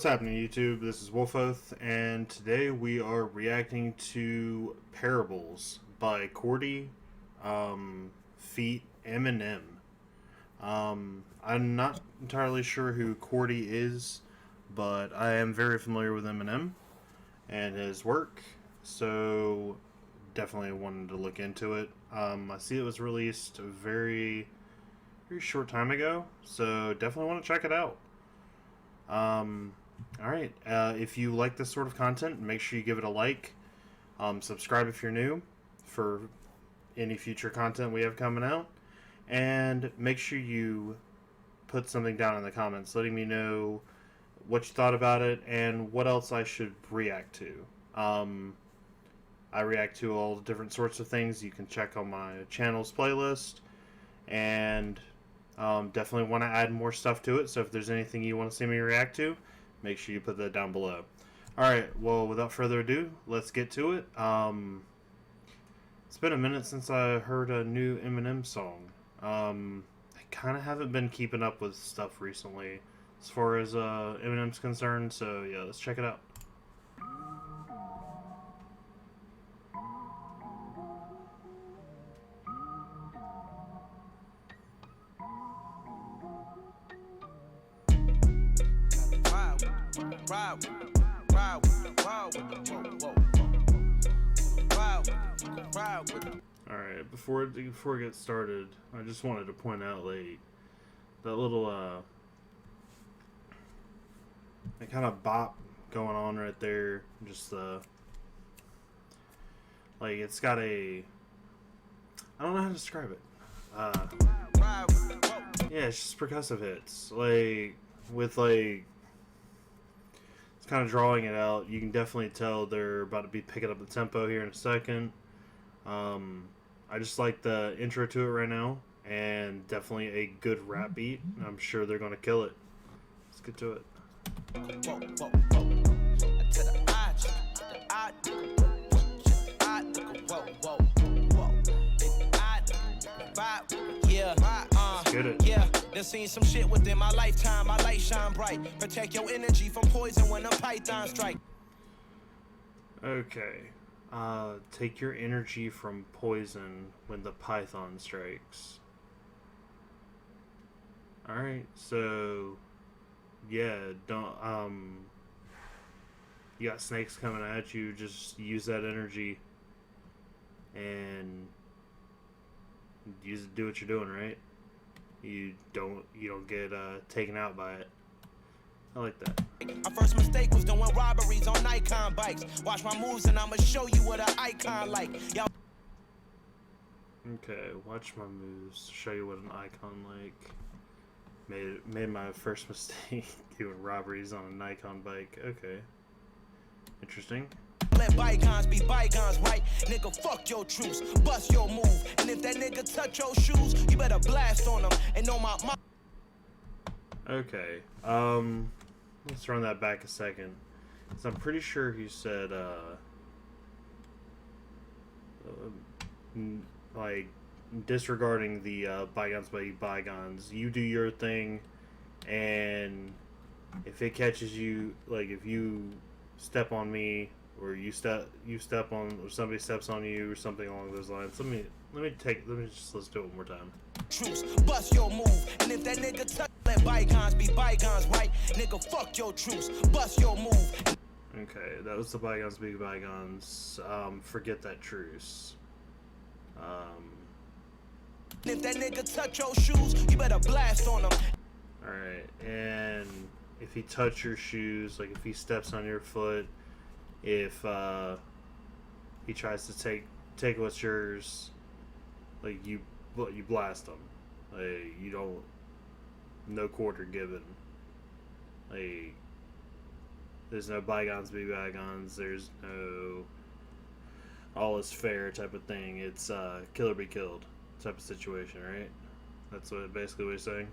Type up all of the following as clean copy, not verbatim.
What's happening, YouTube? This is Wolfoth, and today we are reacting to Parables by Cordae feat. Eminem. I'm not entirely sure who Cordae is, but I am very familiar with Eminem and his work, so definitely wanted to look into it. I see it was released a very short time ago, so definitely want to check it out. Alright, if you like this sort of content, make sure you give it a like. Subscribe if you're new for any future content we have coming out. And make sure you put something down in the comments letting me know what you thought about it and what else I should react to. I react to all the different sorts of things. You can check on my channel's playlist. And definitely want to add more stuff to it, so if there's anything you want to see me react to, make sure you put that down below. Alright, well, without further ado, let's get to it. It's been a minute since I heard a new Eminem song. I kind of haven't been keeping up with stuff recently as far as Eminem's concerned, so yeah, let's check it out. Alright, before we get started, I just wanted to point out, like, that little, that kind of bop going on right there. Just, like, it's got a, I don't know how to describe it. Yeah, it's just percussive hits. Like, with, like, it's kind of drawing it out. You can definitely tell they're about to be picking up the tempo here in a second. I just like the intro to it right now, and definitely a good rap beat. I'm sure they're going to kill it. Let's get to it. Get it. Yeah, done seen some shit within my lifetime. My light shine bright. Protect your energy from poison when them pythons strike. Okay. Take your energy from poison when the python strikes. Alright, so yeah, don't you got snakes coming at you, just use that energy and do what you're doing, right? You don't get taken out by it. I like that. My first mistake was doing robberies on Nikon bikes. Watch my moves and I'ma show you what an icon like. Y'all. Okay, watch my moves, show you what an icon like. Made my first mistake doing robberies on a Nikon bike. Okay. Interesting. Let bygones be bygones, right? Nigga, fuck your truce, bust your move. And if that nigga touch your shoes, you better blast on them. And on my Okay, let's run that back a second. So I'm pretty sure he said, like, disregarding the bygones by bygones, you do your thing, and if it catches you, like, if you step on me, or you step on, or somebody steps on you, or something along those lines. Let me just let's do it one more time. Truce, bust your move, and if that nigga touch, let bygones be bygones, right? Nigga, fuck your truce, bust your move. Okay, that was the bygones be bygones. Forget that truce. If that nigga touch your shoes, you better blast on them. Alright, and if he touch your shoes, like if he steps on your foot, if he tries to take what's yours, like you blast him. Like, you don't, no quarter given. Like, there's no bygones be bygones. There's no all is fair type of thing. It's kill or be killed type of situation, right? That's basically what he's saying.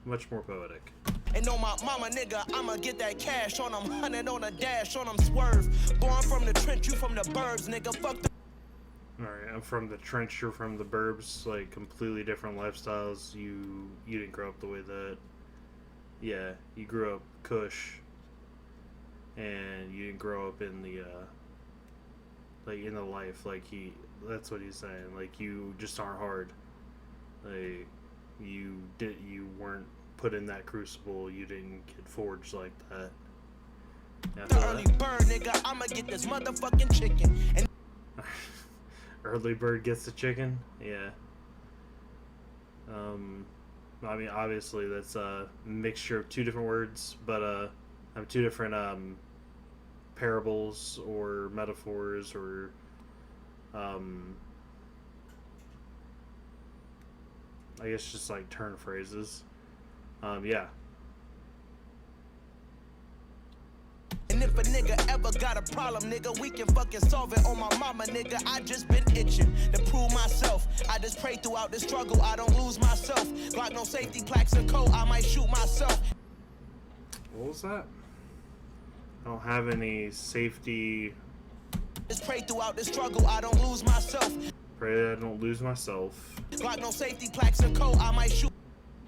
Much more poetic. And on my mama, nigga, I'ma get that cash on them. 100 on a dash, on them swerve. Born from the trench, you from the burbs, nigga. Fuck the. Alright, I'm from the trench, you're from the burbs. Like, completely different lifestyles. You didn't grow up the way that Yeah, you grew up Kush, and you didn't grow up in the like in the life like he. That's what he's saying. Like you just aren't hard. Like you weren't put in that crucible. You didn't get forged like that. Yeah, The early bird, nigga, I'ma get this motherfucking chicken. And early bird gets the chicken. Yeah. I mean, obviously that's a mixture of two different words, but two different parables or metaphors or I guess just like turn phrases. Yeah. And if a nigga ever got a problem, nigga, we can fucking solve it on my mama, nigga. I just been itching to prove myself. I just pray throughout the struggle, I don't lose myself. Glock no safety plaques and code, I might shoot myself. What was that? I don't have any safety. Just pray throughout the struggle, I don't lose myself. Pray I don't lose myself. Glock no safety plaques and code, I might shoot.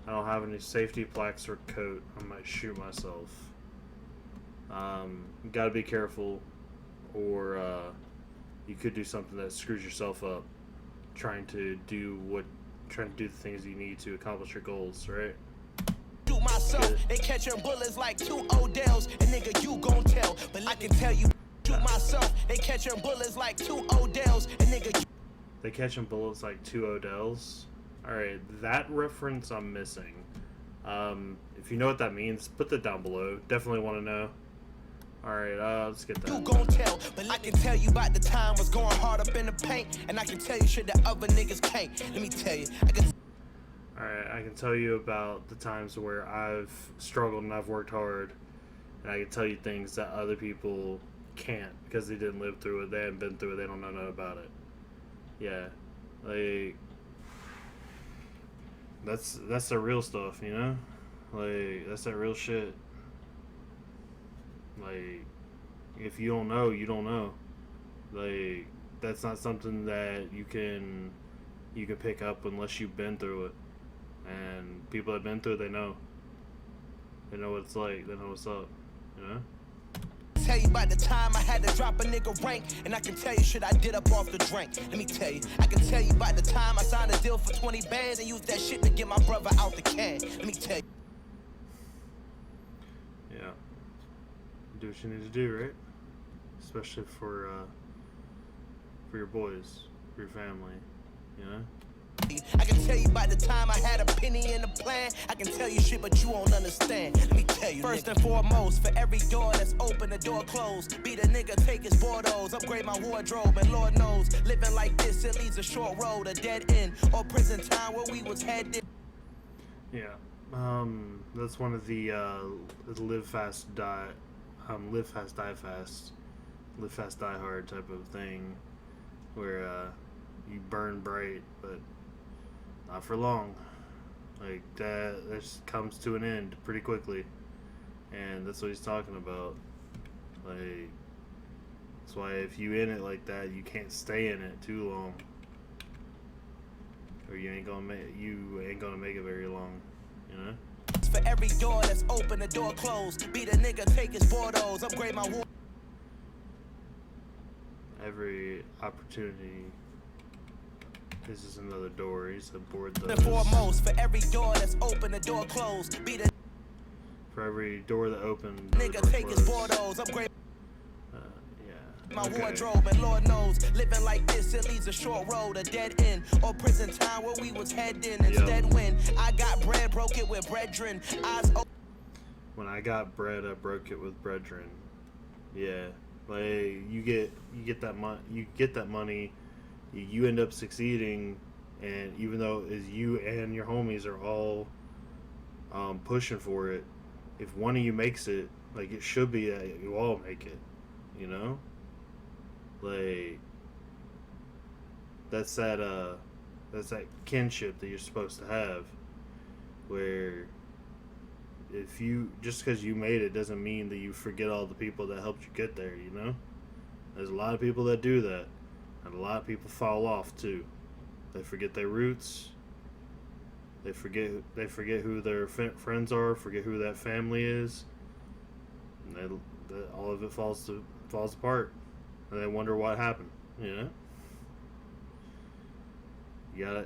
I don't have any safety plaques or coat. I might shoot myself. You gotta be careful, or you could do something that screws yourself up, trying to do the things you need to accomplish your goals, right? Shoot myself, they catching bullets like two Odells, and nigga you gon' tell, but I can tell you. Shoot myself, they catching bullets like two Odells, and nigga you. They catching bullets like two Odells. All right, that reference I'm missing. If you know what that means, put that down below. Definitely want to know. Alright, let's get that. You gon' tell, but I can tell you about the time was going hard up in the paint, and I can tell you shit that other niggas can't. Let me tell you, Alright, I can tell you about the times where I've struggled and I've worked hard, and I can tell you things that other people can't because they didn't live through it, they haven't been through it, they don't know nothing about it. Yeah, like that's the real stuff, you know? Like that's that real shit. Like, if you don't know, you don't know. Like, that's not something that you can pick up unless you've been through it. And people that have been through it, they know. They know what it's like. They know what's up. You know? Tell you about the time I had to drop a nigga rank, and I can tell you shit I did up off the drink. Let me tell you, I can tell you about the time I signed a deal for 20 bands and used that shit to get my brother out the can. Let me tell you. Yeah. Do what you need to do, right? Especially for your boys, for your family, you know? I can tell you about the time I had a penny in the plan. I can tell you shit, but you won't understand. Let me tell you, first and foremost, for every door that's open, the door closed. Be the nigga, take his Bordeaux, upgrade my wardrobe, and Lord knows, living like this, it leads a short road, a dead end, or prison time where we was headed. Yeah, that's one of the live fast, die fast, live fast, die hard type of thing, where you burn bright, but not for long. Like that just comes to an end pretty quickly, and that's what he's talking about. Like that's why if you in it like that, you can't stay in it too long, or you ain't gonna make it very long. You know. For every door that's open, the door closed. Be the nigga, take his Bordeaux, upgrade my wardrobe. Every opportunity. This is another door. He's aboard those. And foremost, for every door that's open, the door closed. Be the for every door that opens, nigga, take his Bordeaux, upgrade yeah. my wardrobe, and Lord knows, living like this, it leads a short road, a dead end, or prison time where we was heading. Instead, when I got bread, broke it with brethren. When I got bread, I broke it with brethren. Yeah, like you get that money. You end up succeeding, and even though is you and your homies are all pushing for it, if one of you makes it, like it should be that you all make it, you know? Like that's that kinship that you're supposed to have, where if you just because you made it doesn't mean that you forget all the people that helped you get there, you know? There's a lot of people that do that. And a lot of people fall off too. They forget their roots. They forget who their friends are, forget who that family is, and all of it falls apart, and they wonder what happened. You know,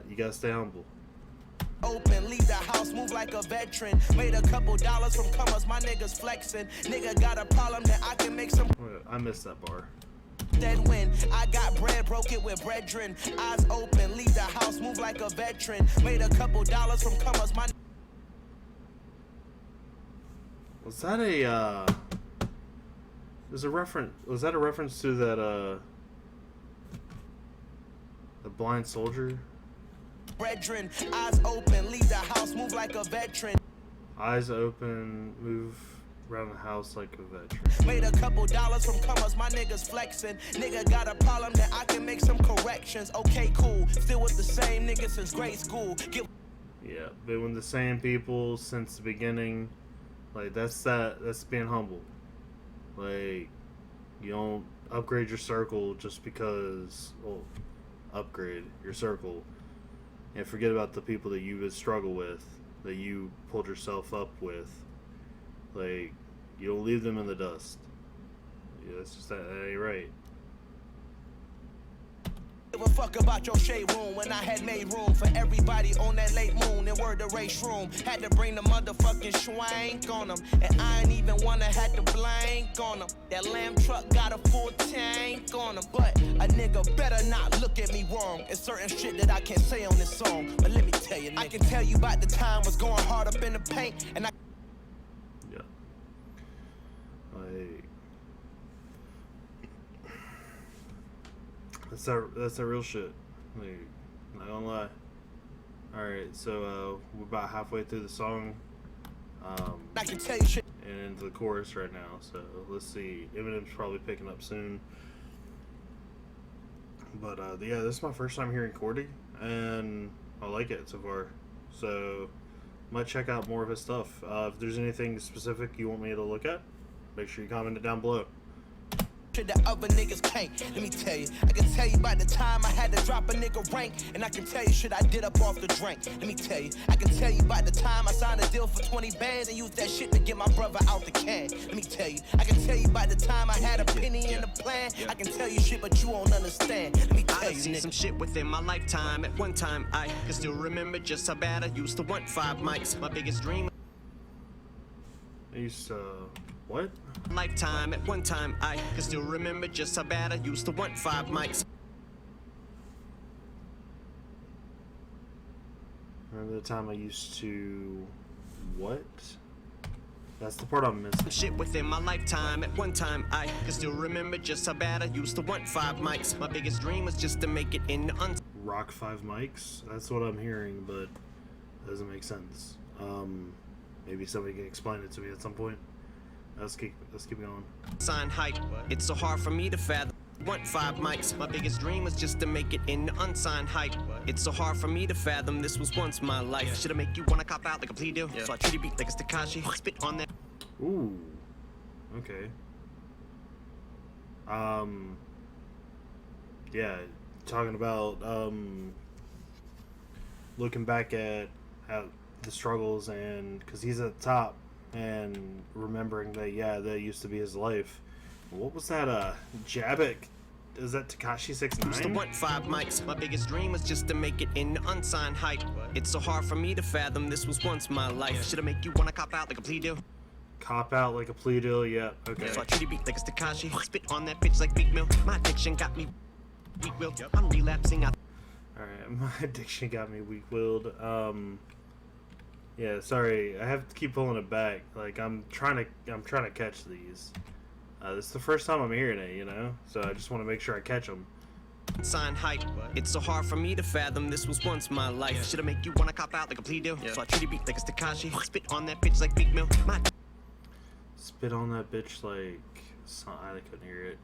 you gotta stay humble. Open, leave the house, move like a veteran. Made a couple dollars from comers, my niggas flexing. Nigga got a problem that I can make some. I missed that bar. Dead win. I got bread, broke it with brethren. Eyes open, leave the house, move like a veteran. Made a couple dollars from comers, my. Was that a was that a reference to that the blind soldier? Brethren, eyes open, leave the house, move like a veteran. Eyes open, move around the house like a veteran. Made a couple dollars from comers, my niggas flexing. Nigga got a problem that I can make some corrections. Okay, cool. Still with the same niggas since grade school. Yeah, been with the same people since the beginning. Like that's being humble. Like you don't upgrade your circle just because. Well, upgrade your circle. And forget about the people that you would struggle with, that you pulled yourself up with. Like, you don't leave them in the dust. Yeah, that's just that ain't right. Give a fuck about your shade room when I had made room for everybody on that late moon and word the race room. Had to bring the motherfucking schwank on them, and I ain't even wanna had to blank on them. That lamb truck got a full tank on them, but a nigga better not look at me wrong. It's certain shit that I can't say on this song, but let me tell you, nigga. I can tell you about the time was going hard up in the paint, and I. Yeah. Like. That's that real shit. Like, not gonna lie. Alright, so we're about halfway through the song. I can tell you shit. And into the chorus right now, so let's see. Eminem's probably picking up soon. But yeah, this is my first time hearing Cordae, and I like it so far. So might check out more of his stuff. If there's anything specific you want me to look at, make sure you comment it down below. That other niggas can't. Let me tell you, I can tell you by the time I had to drop a nigga rank, and I can tell you shit I did up off the drink. Let me tell you, I can tell you by the time I signed a deal for 20 bands and used that shit to get my brother out the can. Let me tell you, I can tell you by the time I had a penny in the plan. I can tell you shit, but you won't understand. Let me tell you, I've seen some shit within my lifetime. At one time, I can still remember just how bad I used to want 5 mics. My biggest dream. I used to what? Lifetime. At one time, I can still remember just how bad I used to want 5 mics. Remember the time I used to what? That's the part I'm missing. Shit within my lifetime. At one time, I can still remember just how bad I used to want 5 mics. My biggest dream was just to make it in the Rock 5 mics? That's what I'm hearing, but it doesn't make sense. Maybe somebody can explain it to me at some point. Let's keep going. Sign hype. It's so hard for me to fathom. Want 5 mics. My biggest dream was just to make it in the unsigned hype. It's so hard for me to fathom. This was once my life. Should I make you wanna cop out like a plea deal? So I treat you beat like a Takashi. Spit on that. Ooh. Okay. Yeah. Talking about looking back at how the struggles, and because he's at the top, and remembering that that used to be his life. What was that? Jabik? Is that Tekashi 69? Used to want 5 mics. My biggest dream was just to make it in the unsigned hype. It's so hard for me to fathom. This was once my life. Should I make you wanna cop out like a plea deal? Cop out like a plea deal? Yeah. Okay. So I treat you beat like it's Takashi. Spit on that bitch like Big Mill. My addiction got me weak-willed. I'm relapsing. Alright, my addiction got me weak-willed. Yeah, sorry, I have to keep pulling it back. Like I'm trying to catch these. This is the first time I'm hearing it, you know, so I just want to make sure I catch them. Sign hype. It's so hard for me to fathom. This was once my life. Should I make you wanna cop out like a plea deal? So I treat you beat like it's Takashi. Spit on that bitch like Big Mill. Spit on that bitch like I couldn't hear it.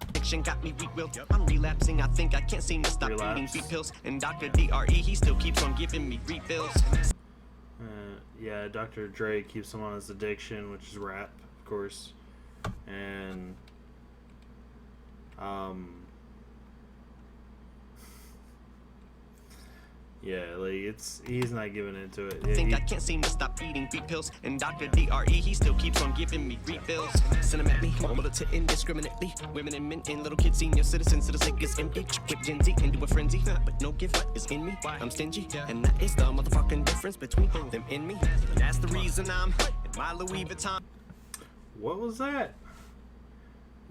Addiction got me weak-willed. I'm relapsing. I think I can't seem to stop eating sweet pills. And Dr. DRE, he still keeps on giving me refills. Yeah, Dr. Dre keeps him on his addiction, which is rap, of course. And Yeah, like he's not giving into it. I think I can't seem to stop eating beat pills. And Dr. DRE, he still keeps on giving me refills. Send them at me, mobile to indiscriminately. Women and men and little kids, senior citizens, so the sick is empty. Whip Gen Z into a frenzy, but no give is in me. I'm stingy, and that is the motherfucking difference between them and me. That's the reason I'm in my Louis Vuitton. What was that?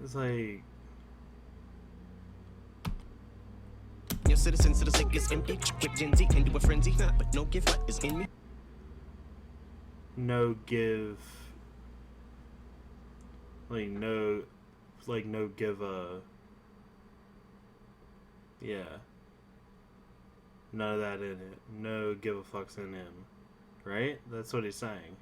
It's like... Your citizens, so the sick is empty. Whip Gen Z into a frenzy, but no give is in me. No give... Like no give a... Yeah. None of that in it. No give a fucks in him. Right? That's what he's saying.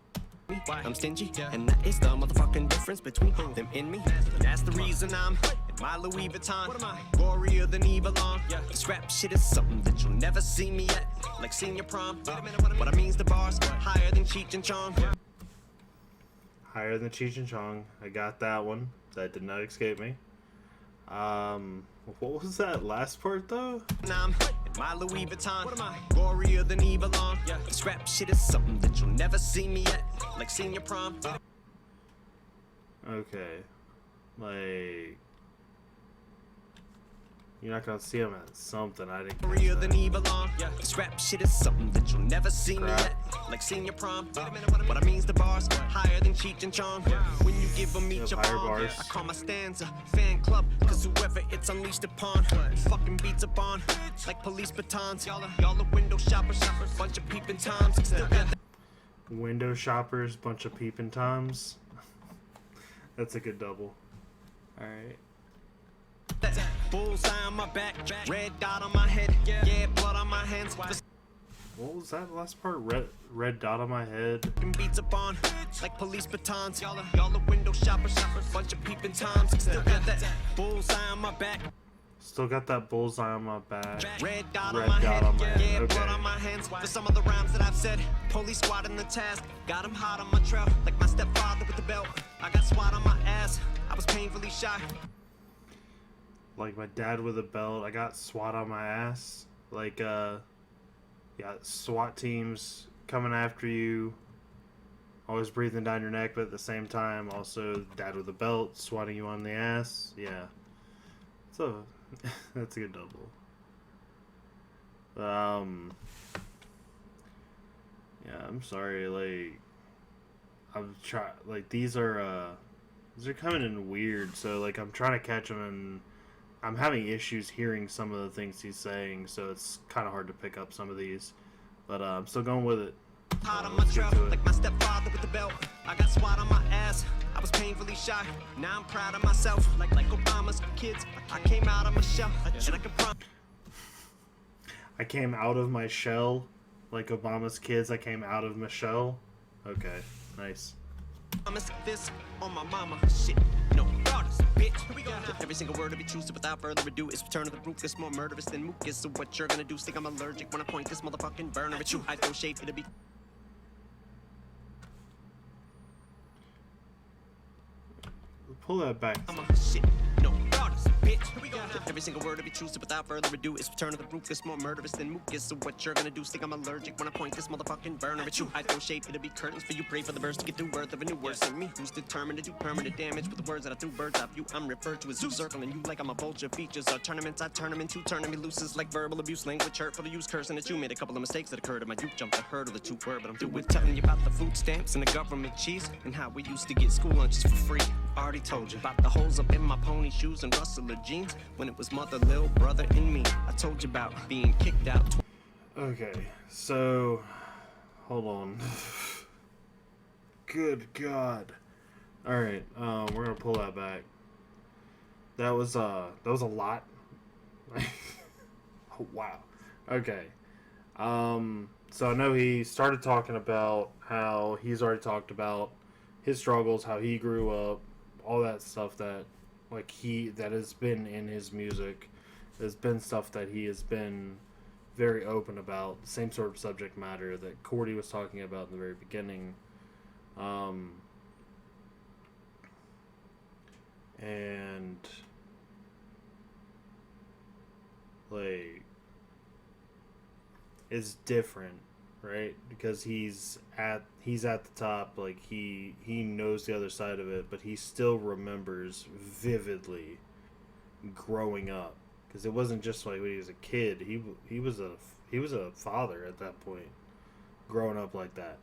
I'm stingy, and that is the motherfucking difference between them and me. That's the reason I'm in my Louis Vuitton. What am I? Gorier than Evilon. This rap shit is something that you'll never see me at. Like senior prom. What I mean's the bars higher than Cheech and Chong. Higher than Cheech and Chong. I got that one. That did not escape me. What was that last part though? Now I'm in my Louis Vuitton. What am I? Gorier than Evilon. This rap shit is something that you'll never see me at. Like senior prom. Okay. Like... You're not gonna see him at something. I didn't Gorier catch than that. Evilon. This rap shit is something that you'll never see me at. Like senior prom. What I mean's the bars higher than Cheech and Chong. When you give them each a higher bomb, bars. I call my stanza fan club. Cause whoever it's unleashed upon fucking beats upon like police batons. Y'all are window shoppers, bunch of peeping toms. Still got that Window shoppers, bunch of peeping toms. That's a good double. Alright. bullseye on my back, red dot on my head, yeah, blood on my hands. What was that last part? Red dot on my head. Beats upon like police batons. Y'all are window shoppers, bunch of peeping toms. Still got that bullseye on my back. Still got that bullseye on my back. Red dot Red on my dot head, on my head. yeah, Okay. blood on my hands. For some of the rhymes that I've said, police squad in the task. Got him hot on my trail, like my stepfather with the belt. I got SWAT on my ass, I was painfully shy. Like my dad with a belt. I got SWAT on my ass. Like, yeah, SWAT teams coming after you. Always breathing down your neck, but at the same time, also dad with a belt swatting you on the ass. Yeah. So, that's a good double. Yeah, I'm sorry, like, these are coming in weird, so, like, I'm trying to catch them, and I'm having issues hearing some of the things he's saying, so it's kind of hard to pick up some of these, but, I'm still going with it. Hot on my trail, like my stepfather with the belt. I got SWAT on my ass, I was painfully shy. Now I'm proud of myself, like Obama's kids. I came out of my shell, and I can promise. I came out of my shell, like Obama's kids. I came out of Michelle. Okay, nice. This on my mama, shit. No, daughters, bitch. Here we go. Every single word of it true, so without further ado, it's return of the roof. It's more murderous than mucus. So what you're gonna do? Think I'm allergic when I point this motherfucking burner at you. I throw shade, it'll be. Pull that back. Shit. No, daughters, bitch. Here we go. Every single word of it true, so without further ado, it's return of the roof. It's more murderous than mucus. So what you're gonna do? Think I'm allergic when I point this motherfucking burner at you. I throw shade, it'll be curtains for you. Pray for the birds to get through birth of a new word. Send me who's determined to do permanent damage with the words that I threw birds off you. I'm referred to as zoo circling you like I'm a vulture. Features are tournaments, I turn them into turning me loose like verbal abuse, language hurtful to use, cursing at you. Made a couple of mistakes that occurred in my youth. Jumped a hurdle or two word, but I'm through with telling you about the food stamps and the government cheese and how we used to get school lunches for free. Already told you about the holes up in my pony shoes and rustler jeans when it was mother, little brother, and me. I told you about being kicked out. Okay, so hold on. Good God. All right, we're gonna pull that back. That was a lot. Oh, wow. Okay. So I know he started talking about how he's already talked about his struggles, how he grew up, all that stuff that that has been in his music. There's been stuff that he has been very open about, the same sort of subject matter that Cordae was talking about in the very beginning. And like is different, right? Because he's at the top, like he knows the other side of it, but he still remembers vividly growing up. Because it wasn't just like when he was a kid. He was a father at that point, growing up like that.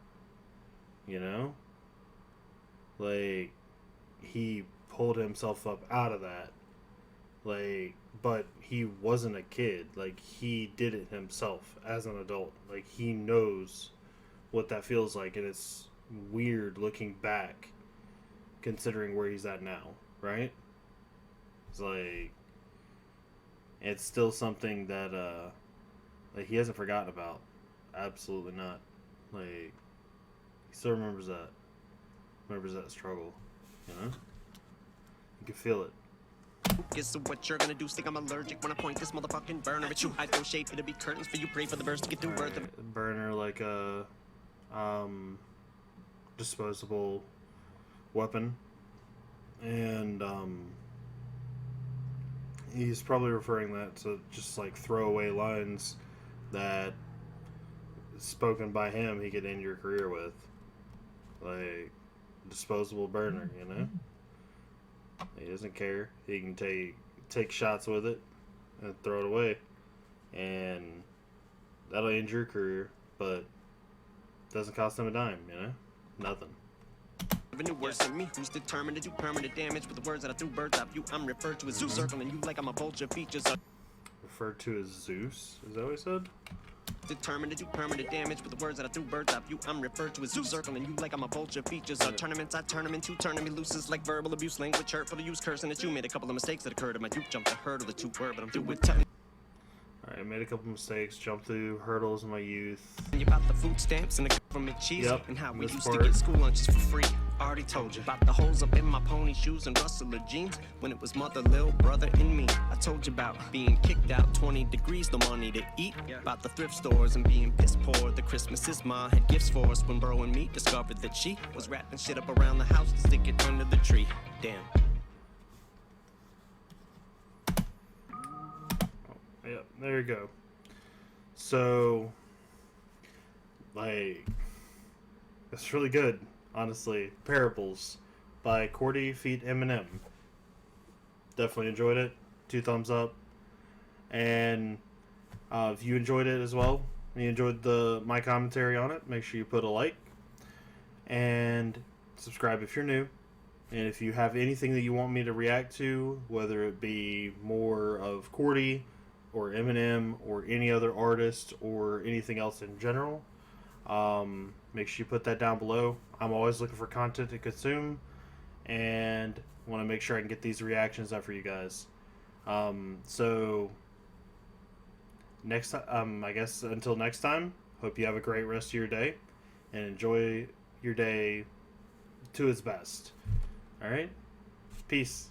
You know, like he pulled himself up out of that. Like, but he wasn't a kid. Like, he did it himself as an adult. Like, he knows what that feels like, and it's weird looking back, considering where he's at now, right? It's like, it's still something that, like, he hasn't forgotten about. Absolutely not. Like, he still remembers that. Remembers that struggle, you know? You can feel it. Guess what you're gonna do? Think I'm allergic when I point this motherfucking burner at you. I don't shape it'll be curtains for you. Pray for the birds to get through birth. Burner, like a disposable weapon, and he's probably referring that to just like throwaway lines that spoken by him he could end your career with, like disposable burner, you know. He doesn't care. He can take shots with it and throw it away, and that'll end your career, but doesn't cost him a dime, you know? Nothing. New worse than me, who's determined to do permanent damage with the words that I threw birds off you. I'm referred to as Zeus, circling you like I'm a vulture. Features are referred to as Zeus? Is that what he said? Determined to do permanent damage with the words that I threw birds off you. I'm referred to as Zeus, circling you like I'm a vulture. Features are tournaments, I turn them into turning me loose like verbal abuse, language hurtful to use, cursing at you. Made a couple of mistakes that occurred in my youth, jumped the hurdle, the two word, but I'm through with telling. Alright, I made a couple mistakes, jumped through hurdles in my youth. You about the food stamps and the government cheese, and how we used to get school lunches for free. Already told you about the holes up in my pony shoes and rustler jeans when it was mother, little brother, and me. I told you about being kicked out 20 degrees, no money to eat. About the thrift stores and being piss poor. The Christmases ma had gifts for us when bro and me discovered that she was wrapping shit up around the house to stick it under the tree. Damn. Yeah, there you go. So, like, it's really good, honestly. Parables by Cordae and Eminem. Definitely enjoyed it. 2 thumbs up. And if you enjoyed it as well, and you enjoyed my commentary on it, make sure you put a like. And subscribe if you're new. And if you have anything that you want me to react to, whether it be more of Cordae, or Eminem, or any other artist, or anything else in general, make sure you put that down below. I'm always looking for content to consume, and want to make sure I can get these reactions out for you guys. So next time, I guess until next time, hope you have a great rest of your day, and enjoy your day to its best. All right, peace.